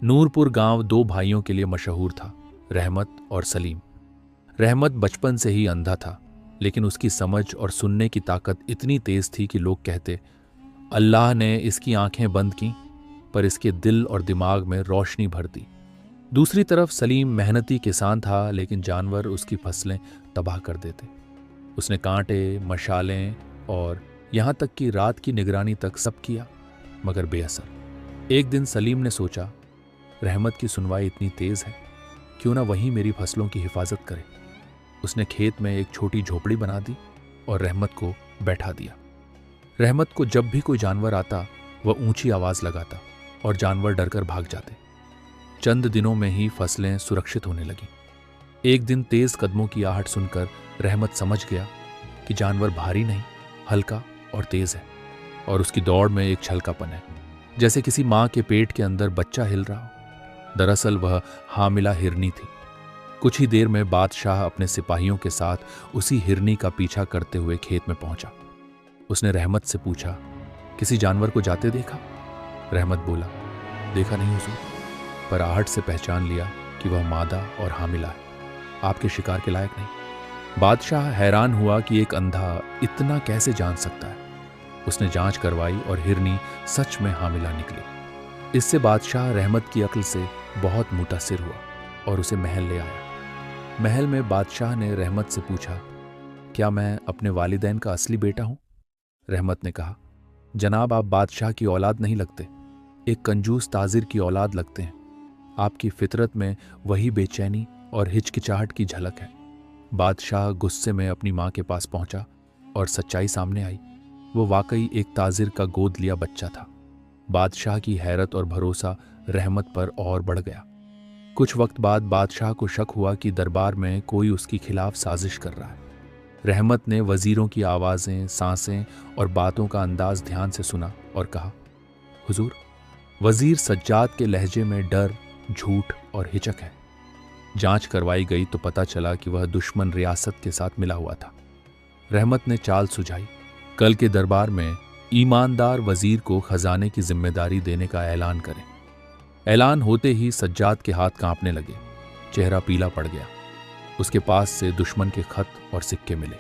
नूरपुर गांव दो भाइयों के लिए मशहूर था, रहमत और सलीम। रहमत बचपन से ही अंधा था, लेकिन उसकी समझ और सुनने की ताकत इतनी तेज थी कि लोग कहते, अल्लाह ने इसकी आंखें बंद की पर इसके दिल और दिमाग में रोशनी भर दी। दूसरी तरफ सलीम मेहनती किसान था, लेकिन जानवर उसकी फसलें तबाह कर देते। उसने कांटे, मशालें और यहाँ तक कि रात की निगरानी तक सब किया, मगर बेअसर। एक दिन सलीम ने सोचा, रहमत की सुनवाई इतनी तेज है, क्यों ना वहीं मेरी फसलों की हिफाजत करे। उसने खेत में एक छोटी झोपड़ी बना दी और रहमत को बैठा दिया। रहमत को जब भी कोई जानवर आता, वह ऊंची आवाज लगाता और जानवर डरकर भाग जाते। चंद दिनों में ही फसलें सुरक्षित होने लगीं। एक दिन तेज कदमों की आहट सुनकर रहमत समझ गया कि जानवर भारी नहीं, हल्का और तेज है, और उसकी दौड़ में एक छलकापन है, जैसे किसी मां के पेट के अंदर बच्चा हिल रहा हो। दरअसल वह हामिला हिरनी थी। कुछ ही देर में बादशाह अपने सिपाहियों के साथ उसी हिरनी का पीछा करते हुए खेत में पहुंचा। उसने रहमत से पूछा, किसी जानवर को जाते देखा? रहमत बोला, देखा नहीं हुजूर, पर आहट से पहचान लिया कि वह मादा और हामिला है, आपके शिकार के लायक नहीं। बादशाह हैरान हुआ कि एक अंधा इतना कैसे जान सकता है। उसने जांच करवाई और हिरनी सच में हामिला निकली। इससे बादशाह रहमत की अक्ल से बहुत मुतासिर हुआ और उसे महल ले आया। महल में बादशाह ने रहमत से पूछा, क्या मैं अपने वालिदैन का असली बेटा हूं? रहमत ने कहा, जनाब, आप बादशाह की औलाद नहीं लगते, एक कंजूस ताजिर की औलाद लगते हैं। आपकी फितरत में वही बेचैनी और हिचकिचाहट की झलक है। बादशाह गुस्से में अपनी मां के पास पहुंचा और सच्चाई सामने आई। वो वाकई एक ताजिर का गोद लिया बच्चा था। बादशाह की हैरत और भरोसा रहमत पर और बढ़ गया। कुछ वक्त बाद बादशाह को शक हुआ कि दरबार में कोई उसके खिलाफ साजिश कर रहा है। रहमत ने वजीरों की आवाज़ें, सांसें और बातों का अंदाज ध्यान से सुना और कहा, हुजूर, वजीर सज्जाद के लहजे में डर, झूठ और हिचक है। जांच करवाई गई तो पता चला कि वह दुश्मन रियासत के साथ मिला हुआ था। रहमत ने चाल सुझाई, कल के दरबार में ईमानदार वजीर को खजाने की जिम्मेदारी देने का ऐलान करें। ऐलान होते ही सज्जाद के हाथ कांपने लगे, चेहरा पीला पड़ गया। उसके पास से दुश्मन के खत और सिक्के मिले।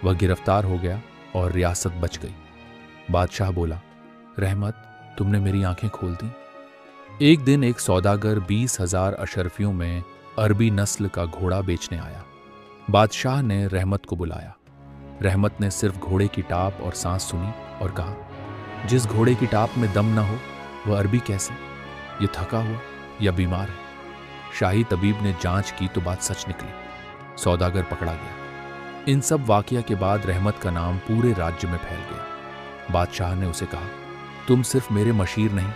वह गिरफ्तार हो गया और रियासत बच गई। बादशाह बोला, रहमत, तुमने मेरी आंखें खोल दी। एक दिन एक सौदागर 20,000 अशरफियों में अरबी नस्ल का घोड़ा बेचने आया। बादशाह ने रहमत को बुलाया। रहमत ने सिर्फ घोड़े की टाप और सांस सुनी और कहा, जिस घोड़े की टाप में दम न हो वह अरबी कैसे? ये थका हुआ या बीमार है? शाही तबीब ने जांच की तो बात सच निकली। सौदागर पकड़ा गया। इन सब वाकया के बाद रहमत का नाम पूरे राज्य में फैल गया। बादशाह ने उसे कहा, तुम सिर्फ मेरे मशीर नहीं,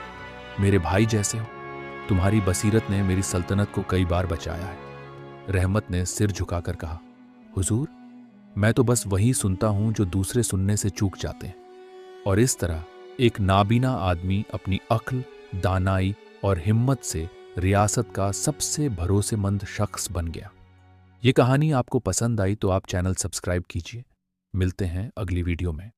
मेरे भाई जैसे हो। तुम्हारी बसीरत ने मेरी सल्तनत को कई बार बचाया है। रहमत ने सिर झुकाकर कहा, हुजूर, मैं तो बस वही सुनता हूं जो दूसरे सुनने से चूक जाते हैं। और इस तरह एक नाबीना आदमी अपनी अक्ल, दानाई और हिम्मत से रियासत का सबसे भरोसेमंद शख्स बन गया। ये कहानी आपको पसंद आई तो आप चैनल सब्सक्राइब कीजिए। मिलते हैं अगली वीडियो में।